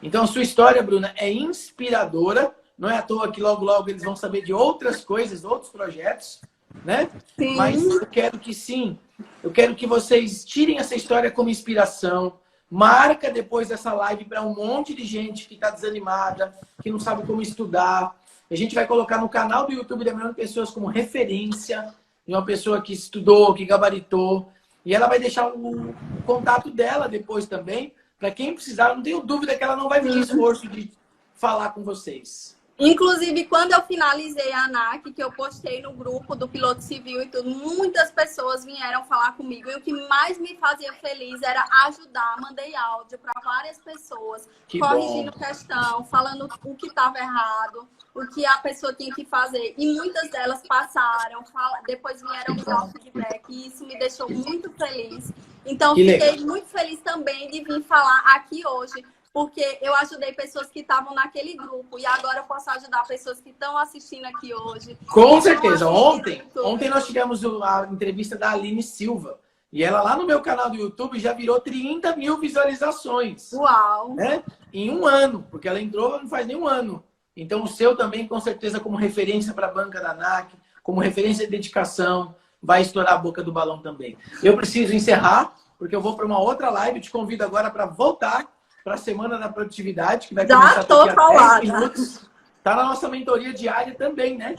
Então, a sua história, Bruna, é inspiradora. Não é à toa que logo, logo eles vão saber de outras coisas, outros projetos, né? Sim. Mas eu quero que sim. Eu quero que vocês tirem essa história como inspiração. Marca depois dessa live para um monte de gente que está desanimada, que não sabe como estudar. A gente vai colocar no canal do YouTube da Melhor Pessoas como referência. de uma pessoa que estudou, que gabaritou. E ela vai deixar o contato dela depois também, para quem precisar. Eu não tenho dúvida que ela não vai medir esforço de falar com vocês. Inclusive, quando eu finalizei a ANAC, que eu postei no grupo do Piloto Civil e tudo, muitas pessoas vieram falar comigo. E o que mais me fazia feliz era ajudar. Mandei áudio para várias pessoas, Que corrigindo bom. questão, falando o que estava errado, o que a pessoa tinha que fazer. E muitas delas passaram, depois vieram me dar o feedback. E isso me deixou muito feliz. Então, Que fiquei legal. muito feliz também de vir falar aqui hoje, porque eu ajudei pessoas que estavam naquele grupo e agora eu posso ajudar pessoas que estão assistindo aqui hoje. Com certeza. Ontem Muito. nós tivemos a entrevista da Aline Silva. E ela lá no meu canal do YouTube já virou 30 mil visualizações. Uau! Né? Em um ano, porque ela entrou não faz nem um ano. Então o seu também, com certeza, como referência para a banca da ANAC, como referência de dedicação, vai estourar a boca do balão também. Eu preciso encerrar, porque eu vou para uma outra live. Eu te convido agora para voltar para a Semana da Produtividade, que vai começar tô daqui a 10 falada. minutos. Está na nossa mentoria diária também, né?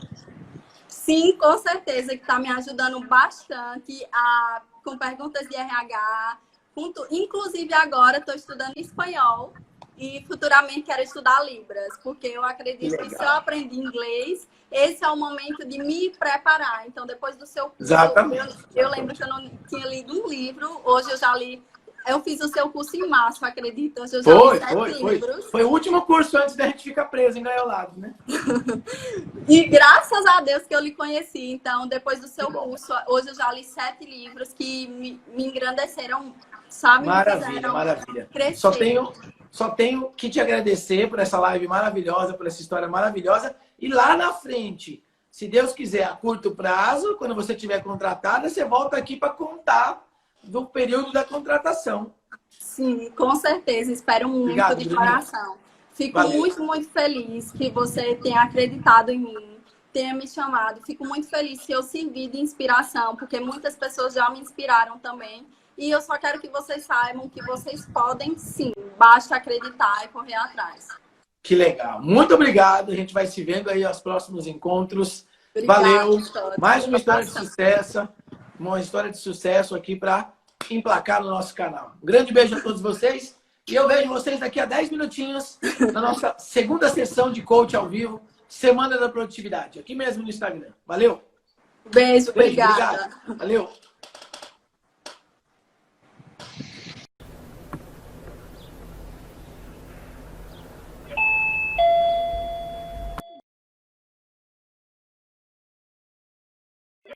Sim, com certeza, que está me ajudando bastante com perguntas de RH. Inclusive, agora estou estudando espanhol e futuramente quero estudar Libras, porque eu acredito que se eu aprendi inglês, esse é o momento de me preparar. Então, depois do seu curso, Exatamente. eu lembro que eu não tinha lido um livro, hoje eu já li. Eu fiz o seu curso em março, acredito. Hoje eu já li 7 livros. Foi o último curso antes da gente ficar preso em Gaiolado, né? E graças a Deus que eu lhe conheci. Então, depois do seu curso, hoje eu já li 7 livros que me engrandeceram, sabe? Maravilha, maravilha. Crescer. Só tenho que te agradecer por essa live maravilhosa, por essa história maravilhosa. E lá na frente, se Deus quiser, a curto prazo, quando você estiver contratada, você volta aqui para contar do período da contratação. Sim, com certeza. Espero muito. Obrigado, de coração. Fico muito, muito feliz que você tenha acreditado em mim, tenha me chamado. Fico muito feliz se eu servir de inspiração, porque muitas pessoas já me inspiraram também. E eu só quero que vocês saibam que vocês podem sim. Basta acreditar e correr atrás. Que legal. Muito obrigado. A gente vai se vendo aí aos próximos encontros. Obrigada, valeu. História. Mais uma história de sucesso. Uma história de sucesso aqui para emplacar no nosso canal. Um grande beijo a todos vocês. E eu vejo vocês daqui a 10 minutinhos na nossa segunda sessão de coach ao vivo, Semana da Produtividade, aqui mesmo no Instagram. Valeu? Beijo, obrigada. Obrigado. Valeu.